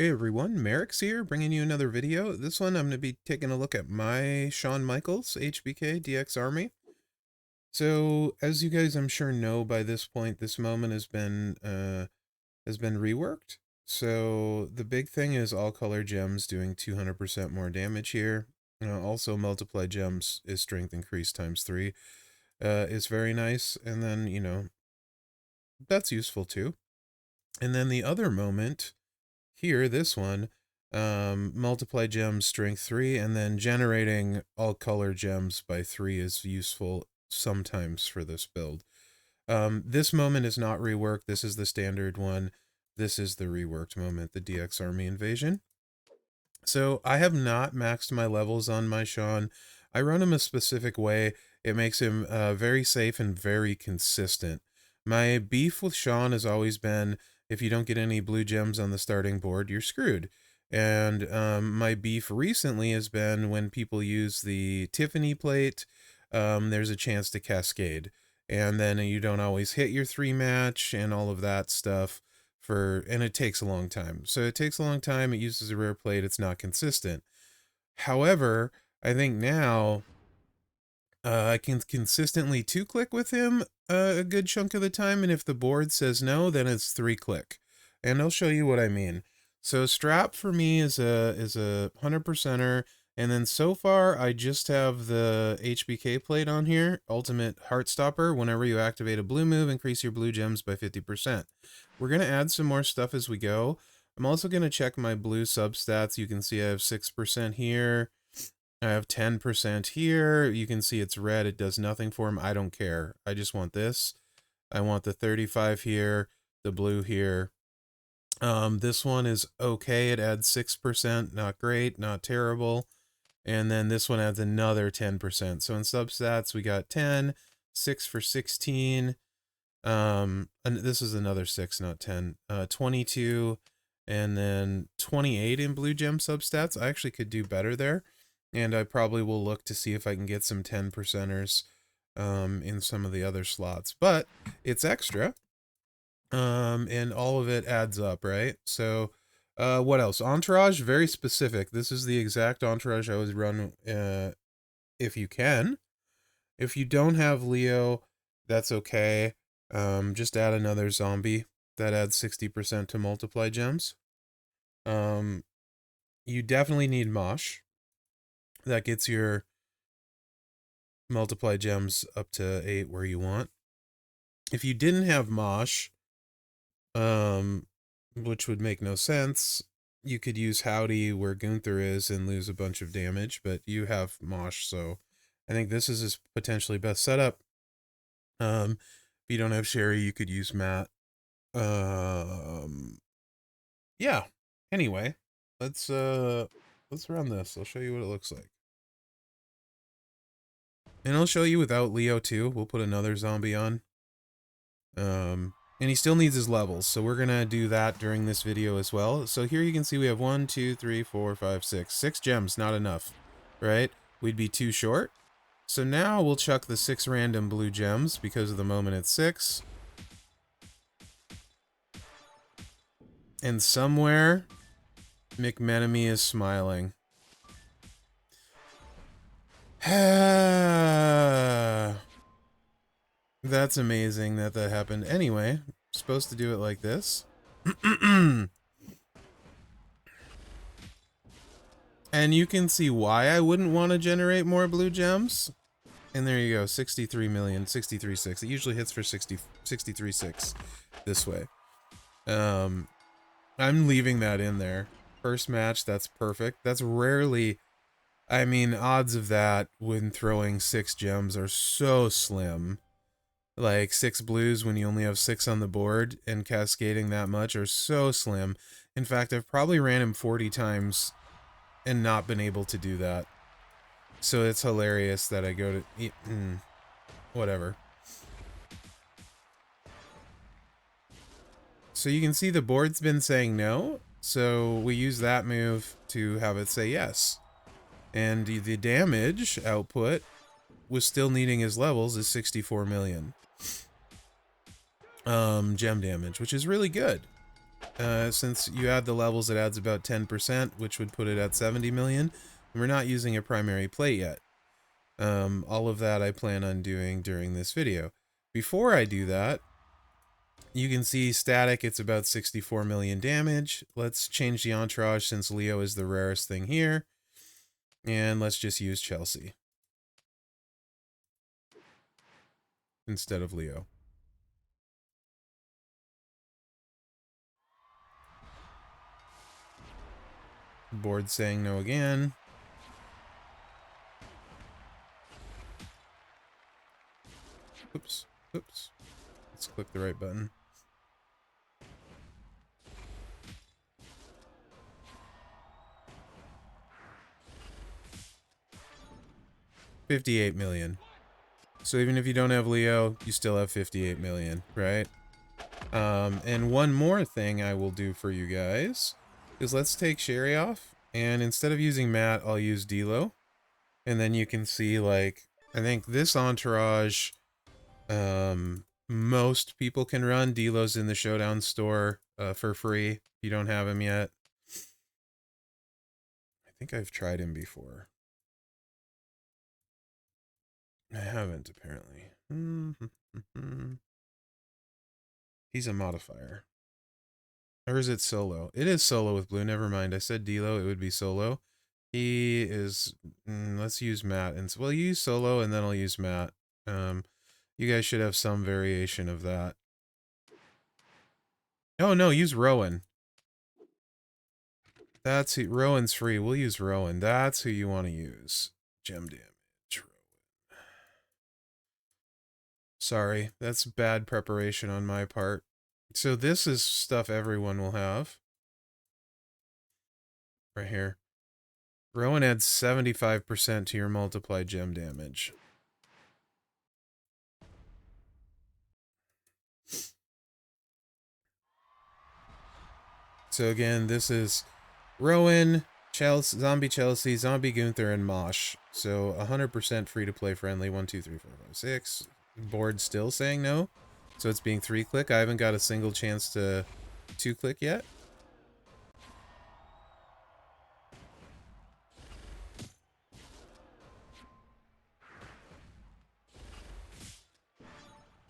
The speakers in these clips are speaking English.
Hey everyone, Mherex here, bringing you another video. This one I'm going to be taking a look at my Shawn Michaels HBK DX Army. So, as you guys I'm sure know by this point, this moment has been reworked. So, the big thing is all color gems doing 200% more damage here. Also, multiply gems is strength increased times 3 is very nice. And then, that's useful too. And then the other moment here, this one, multiply gems strength 3, and then generating all color gems by 3 is useful sometimes for this build. This moment is not reworked. This is the standard one. This is the reworked moment, the DX Army Invasion. So I have not maxed my levels on my Shawn. I run him a specific way. It makes him very safe and very consistent. My beef with Shawn has always been, if you don't get any blue gems on the starting board, you're screwed. And my beef recently has been when people use the Tiffany plate, there's a chance to cascade. And then you don't always hit your 3 match and all of that stuff. And it takes a long time. So it takes a long time. It uses a rare plate. It's not consistent. However, I think now I can consistently 2-click with him a good chunk of the time. And if the board says no, then it's 3-click. And I'll show you what I mean. So strap for me is a 100%er. And then so far, I just have the HBK plate on here. Ultimate Heartstopper. Whenever you activate a blue move, increase your blue gems by 50%. We're going to add some more stuff as we go. I'm also going to check my blue substats. You can see I have 6% here. I have 10% here. You can see it's red. It does nothing for him. I don't care. I just want this. I want the 35 here, the blue here. This one is okay. It adds 6%. Not great, not terrible. And then this one adds another 10%. So in substats, we got 10, 6 for 16. And this is another 6, not 10. 22, and then 28 in blue gem substats. I actually could do better there. And I probably will look to see if I can get some 10%ers in some of the other slots. But it's extra. And all of it adds up, right? So what else? Entourage, very specific. This is the exact Entourage I would run if you can. If you don't have Leo, that's okay. Just add another zombie. That adds 60% to multiply gems. You definitely need Mosh. That gets your multiply gems up to 8 where you want. If you didn't have Mosh, which would make no sense, you could use Howdy where Gunther is and lose a bunch of damage, but you have Mosh, so I think this is his potentially best setup. If you don't have Sherry, you could use Matt. Yeah. Anyway, let's run this. I'll show you what it looks like. And I'll show you without Leo too. We'll put another zombie on. And he still needs his levels, so we're gonna do that during this video as well. So here you can see we have 1, 2, 3, 4, 5, 6. 6 gems, not enough, right? We'd be too short. So now we'll chuck the 6 random blue gems because of the moment it's 6. And somewhere, McMenemy is smiling. That's amazing that happened. Anyway, supposed to do it like this. And you can see why I wouldn't want to generate more blue gems. And there you go, 63 million, 63.6. It usually hits for 63.6 this way. I'm leaving that in there. First match, that's perfect. That's rarely, I mean, odds of that when throwing 6 gems are so slim. Like 6 blues when you only have 6 on the board and cascading that much are so slim. In fact, I've probably ran him 40 times and not been able to do that. So it's hilarious that I go to... whatever. So you can see the board's been saying no. So we use that move to have it say yes. And the damage output was still needing his levels is 64 million. Gem damage, which is really good. since you add the levels, it adds about 10%, which would put it at 70 million. And we're not using a primary plate yet. All of that I plan on doing during this video. Before I do that, you can see static, it's about 64 million damage. Let's change the Entourage since Leo is the rarest thing here. And let's just use Chelsea instead of Leo. Board saying no again. Oops. Oops. Let's click the right button. $58 million. So even if you don't have Leo, you still have 58 million, right? And one more thing I will do for you guys is let's take Sherry off, and instead of using Matt, I'll use Delo. And then you can see, like, I think this Entourage, most people can run. Delo's in the Showdown store for free if you don't have him yet. I think I've tried him before. I haven't, apparently. He's a modifier. Or is it solo? It is solo with blue. Never mind. I said Delo. It would be solo. He is... let's use Matt. And we'll use solo, and then I'll use Matt. You guys should have some variation of that. Oh, no. Use Rowan. That's who... Rowan's free. We'll use Rowan. That's who you want to use. Gem damage. Sorry, that's bad preparation on my part. So this is stuff everyone will have. Right here. Rowan adds 75% to your multiplied gem damage. So again, this is Rowan, Chelsea, Zombie Gunther, and Mosh. So 100% free-to-play friendly. 1, 2, 3, 4, 5, 6. Board still saying no. So it's being 3-click. I haven't got a single chance to 2-click yet.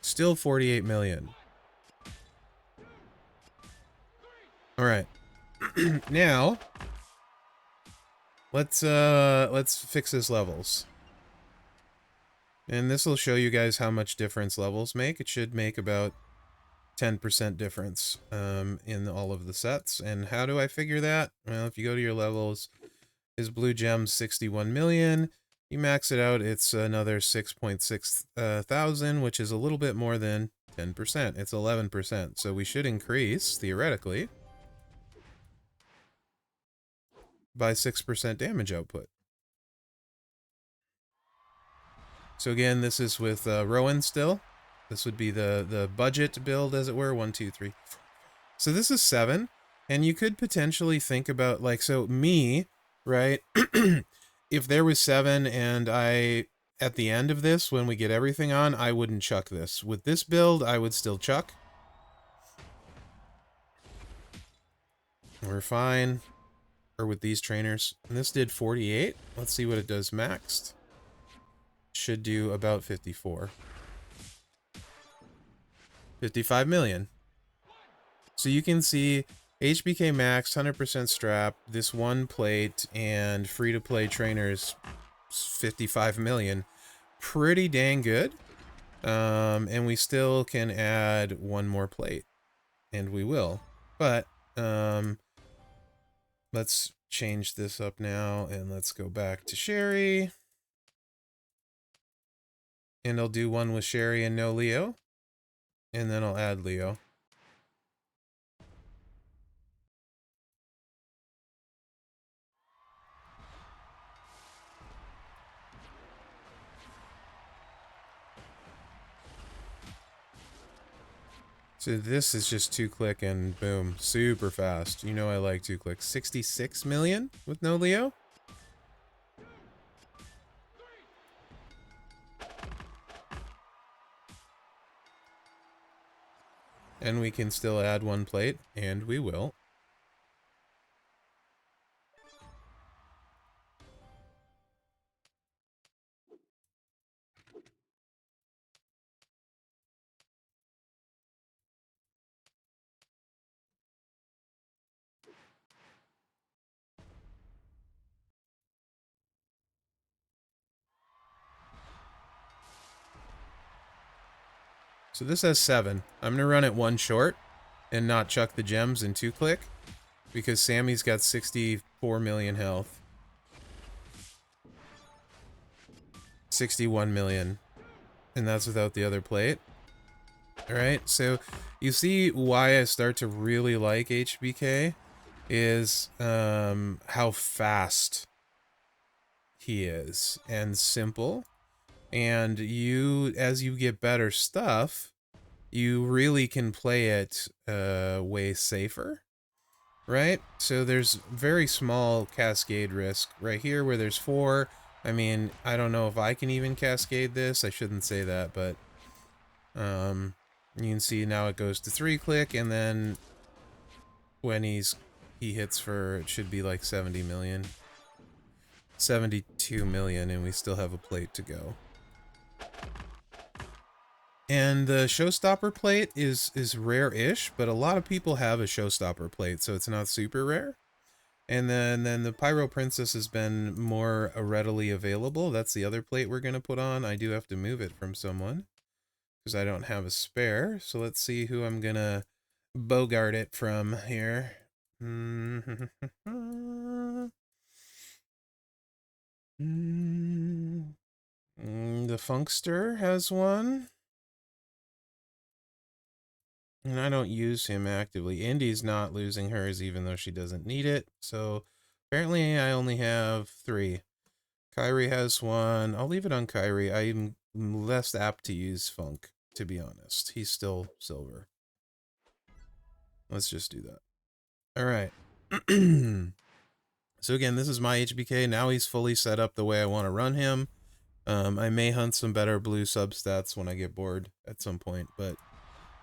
Still 48 million. All right. Now, let's fix his levels. And this will show you guys how much difference levels make. It should make about 10% difference in all of the sets. And how do I figure that? Well, if you go to your levels, his blue gem's 61 million. You max it out, it's another 6.6 thousand, which is a little bit more than 10%. It's 11%. So we should increase, theoretically, by 6% damage output. So again, this is with Rowan still. This would be the budget build, as it were. 1, 2, 3, 4. So this is 7. And you could potentially think about, like, so me, right? If there was 7 and at the end of this, when we get everything on, I wouldn't chuck this. With this build, I would still chuck. We're fine. Or with these trainers. And this did 48. Let's see what it does maxed. Should do about 54. 55 million. So you can see HBK max, 100% strap, this one plate, and free-to-play trainers, 55 million. Pretty dang good. And we still can add one more plate. And we will. But, let's change this up now, and let's go back to Sherry. And I'll do one with Sherry and no Leo. And then I'll add Leo. So this is just 2-click and boom, super fast. You know I like 2-click. 66 million with no Leo? and we can still add one plate, and we will. So this has 7. I'm gonna run it 1 short and not chuck the gems in 2-click because Sammy's got 64 million health. 61 million. And that's without the other plate. Alright, so you see why I start to really like HBK is how fast he is and simple. And you, as you get better stuff, you really can play it way safer, right? So there's very small cascade risk right here where there's 4. I mean, I don't know if I can even cascade this. I shouldn't say that, but you can see now it goes to 3-click, and then when he hits for, it should be like 70 million. 72 million, and we still have a plate to go. And the showstopper plate is rare-ish, but a lot of people have a showstopper plate, so it's not super rare. And then the Pyro Princess has been more readily available. That's the other plate we're going to put on. I do have to move it from someone because I don't have a spare. So let's see who I'm going to bogart it from here. The Funkster has one. And I don't use him actively. Indy's not losing hers even though she doesn't need it. So apparently I only have 3. Kyrie has one. I'll leave it on Kyrie. I'm less apt to use Funk, to be honest. He's still silver. Let's just do that. All right. So again, this is my HBK. Now he's fully set up the way I want to run him. I may hunt some better blue substats when I get bored at some point, but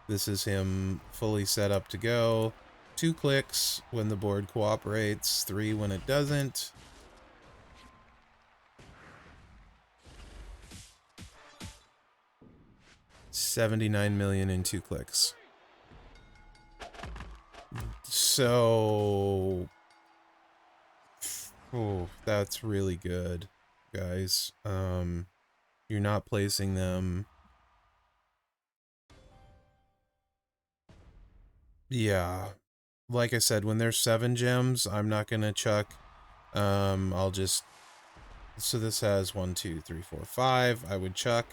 this is him fully set up to go. 2 clicks when the board cooperates, 3 when it doesn't. $79 million in 2 clicks. So, oh, that's really good, guys. You're not placing them. Yeah, like I said, when there's 7 gems, I'm not gonna chuck. I'll just. So this has 1, 2, 3, 4, 5. I would chuck.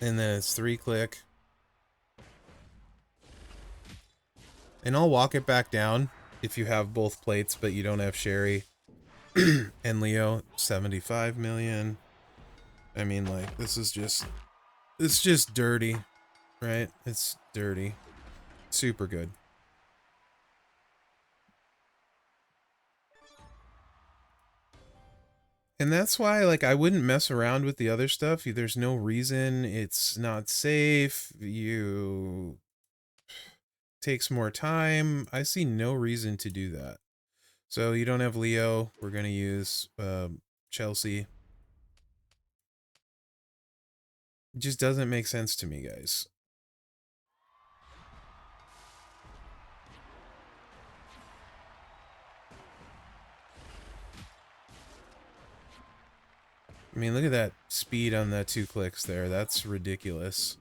And then it's 3-click. And I'll walk it back down if you have both plates, but you don't have Sherry and Leo. 75 million. I mean, like, this is just, it's just dirty, right? It's dirty. Super good. And that's why, like, I wouldn't mess around with the other stuff. There's no reason. It's not safe. You takes more time. I see no reason to do that. So you don't have Leo. We're going to use Chelsea. It just doesn't make sense to me, guys. I mean, look at that speed on the 2 clicks there. That's ridiculous.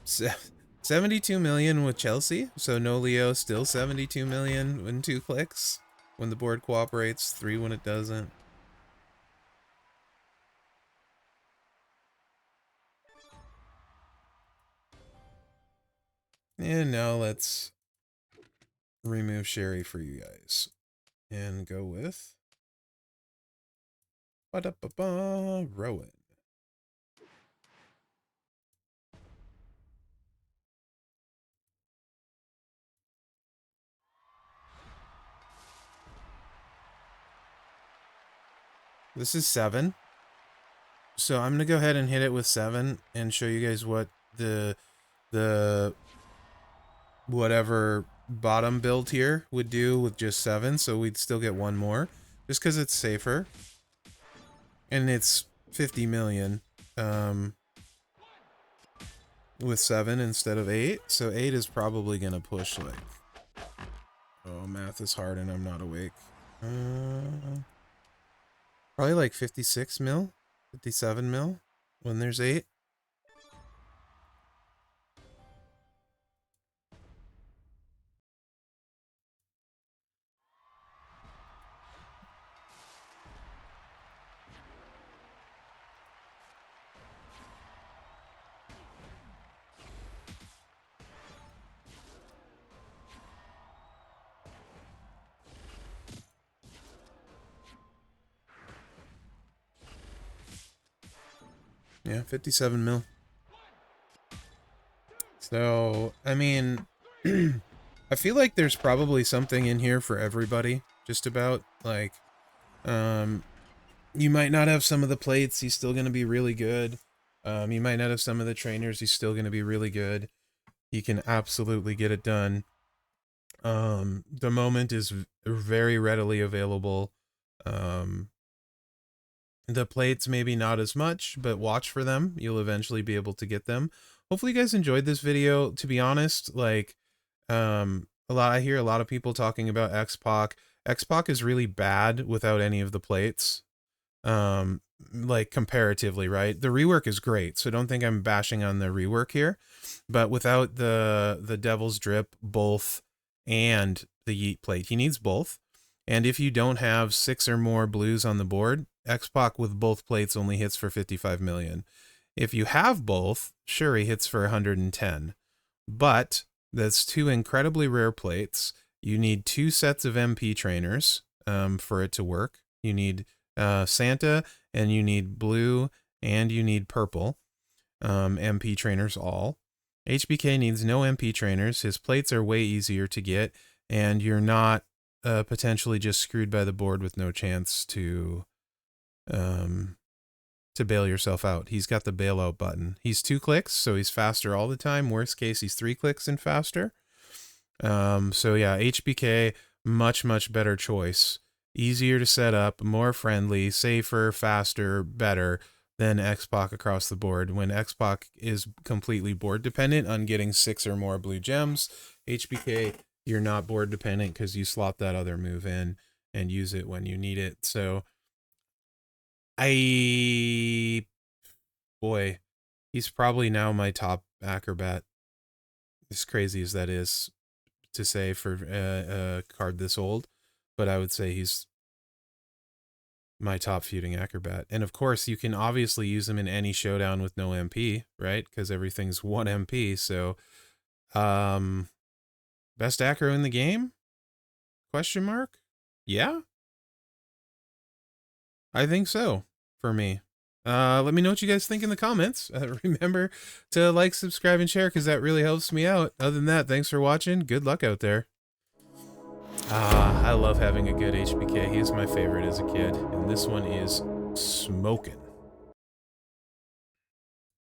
72 million with Chelsea. So no Leo, still 72 million in 2 clicks. When the board cooperates, 3 when it doesn't. And now let's remove Sherry for you guys. And go with Rowan. This is 7. So I'm gonna go ahead and hit it with 7 and show you guys what the whatever bottom build here would do with just 7. So we'd still get one more, just because it's safer, and it's 50 million with 7 instead of 8. So 8 is probably gonna push like, oh, math is hard and I'm not awake. Probably like 56 mil, 57 mil when there's 8. Yeah, 57 mil. So, I mean, I feel like there's probably something in here for everybody, just about. Like, you might not have some of the plates, he's still going to be really good. You might not have some of the trainers, he's still going to be really good. He can absolutely get it done. The moment is very readily available. The plates maybe not as much, but watch for them. You'll eventually be able to get them. Hopefully you guys enjoyed this video. To be honest, like, I hear a lot of people talking about X-Pac. X-Pac is really bad without any of the plates. Like, comparatively, right? The rework is great, so don't think I'm bashing on the rework here. But without the Devil's Drip, both, and the Yeet plate, he needs both. And if you don't have 6 or more blues on the board, X-Pac with both plates only hits for 55 million. If you have both, sure, he hits for 110. But that's 2 incredibly rare plates. You need 2 sets of MP trainers for it to work. You need Santa, and you need blue, and you need purple. MP trainers all. HBK needs no MP trainers. His plates are way easier to get, and you're not potentially just screwed by the board with no chance to bail yourself out. He's got the bailout button. He's 2 clicks, so he's faster all the time. Worst case, he's 3 clicks and faster. So yeah, HBK, much better choice. Easier to set up, more friendly, safer, faster, better than X-Pac across the board. When X-Pac is completely board dependent on getting 6 or more blue gems, HBK, you're not board dependent because you slot that other move in and use it when you need it. So boy, he's probably now my top acrobat. As crazy as that is to say for a card this old, but I would say he's my top feuding acrobat. And of course, you can obviously use him in any showdown with no MP, right? Because everything's 1 MP. So, best acro in the game? Question mark? Yeah, I think so for me. Let me know what you guys think in the comments. Remember to like, subscribe, and share because that really helps me out. Other than that, thanks for watching. Good luck out there. I love having a good HBK. He was my favorite as a kid, and this one is smoking.